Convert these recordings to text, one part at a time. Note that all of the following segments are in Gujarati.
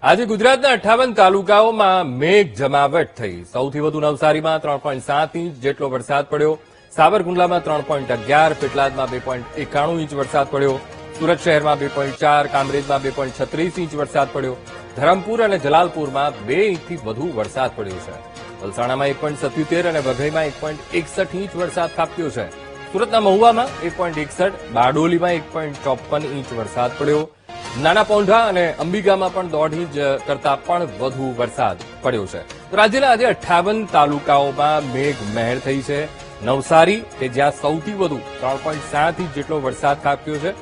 આજે ગુજરાતના 58 તાલુકાઓમાં મેઘ જમાવટ થઈ। સૌથી વધુ નવસારીમાં 3.7 ઇંચ જેટલો વરસાદ પડ્યો, સાબરકુંડલામાં 3.11, પેટલાદમાં 2.91 ઇંચ વરસાદ પડ્યો, સુરત શહેરમાં 2.4, કામરેજમાં 2.36 ઇંચ વરસાદ પડ્યો, ધરમપુર અને જલાલપુરમાં 2 ઇંચથી વધુ વરસાદ પડ્યો છે। વલસાડમાં 1.77 અને વઘઈમાં 1.61 ઇંચ વરસાદ ખાબક્યો છે। સુરતના મહુવામાં 1.61, બારડોલીમાં 1.54 ઇંચ વરસાદ પડ્યો। નાના પૌંઢા અને અંબિગામાં પણ 1.5 ઇંચ કરતા પણ વધુ વરસાદ પડ્યો છે। તો રાજ્યના આજે 58 તાલુકાઓમાં મેઘ મહેર થઈ છે। નવસારી કે જ્યાં સૌથી વધુ 3.7 ઇંચ જેટલો વરસાદ ખાબક્યો છે,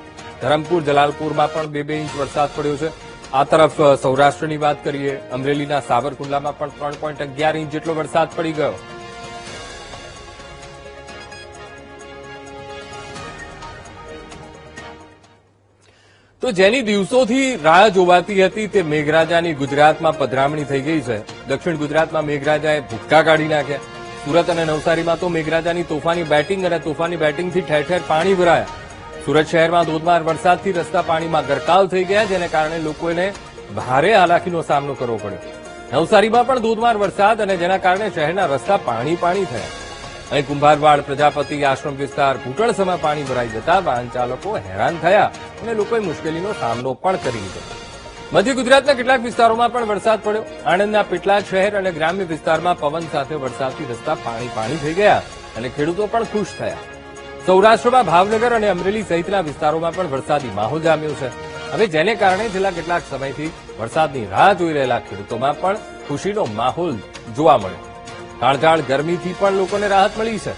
ધરમપુર જલાલપુરમાં પણ 2 ઇંચ વરસાદ પડ્યો છે। આ તરફ સૌરાષ્ટ્રની વાત કરીએ, અમરેલીના સાબરકુંડલામાં પણ 3.11 ઇંચ જેટલો વરસાદ પડી ગયો। તો જેની દિવસોથી રાહ જોવાતી હતી તે મેઘરાજાની ગુજરાતમાં પધરામણી થઈ ગઈ છે। દક્ષિણ ગુજરાતમાં મેઘરાજાએ ભૂક્કા કાઢી નાખ્યા। સુરત અને નવસારીમાં તો મેઘરાજાની તોફાની બેટિંગ અને તોફાની બેટિંગથી ઠેર ઠેર પાણી ભરાયા। સુરત શહેરમાં ધોધમાર વરસાદથી રસ્તા પાણીમાં ગરકાવ થઈ ગયા, જેને કારણે લોકોને ભારે હાલાકીનો સામનો કરવો પડ્યો। નવસારીમાં પણ ધોધમાર વરસાદ અને જેના કારણે શહેરના રસ્તા પાણી થયા। અહીં કુંભારવાડ, પ્રજાપતિ આશ્રમ વિસ્તાર ઘૂંટણસમાં પાણી ભરાઈ જતા વાહન ચાલકો હેરાન થયા અને લોકોએ મુશ્કેલીનો સામનો પણ કરી લીધો। મધ્ય ગુજરાતના કેટલાક વિસ્તારોમાં પણ વરસાદ પડ્યો। આણંદના પેટલાદ શહેર અને ગ્રામ્ય વિસ્તારમાં પવન સાથે વરસાદથી રસ્તા પાણી થઈ ગયા અને ખેડૂતો પણ ખુશ થયા। સૌરાષ્ટ્રમાં ભાવનગર અને અમરેલી સહિતના વિસ્તારોમાં પણ વરસાદી માહોલ જામ્યો છે। હવે જેને કારણે છેલ્લા કેટલાક સમયથી વરસાદની રાહ જોઈ રહેલા ખેડૂતોમાં પણ ખુશીનો માહોલ જોવા મળ્યો। કાળઝાળ ગરમીથી પણ લોકોને રાહત મળી છે।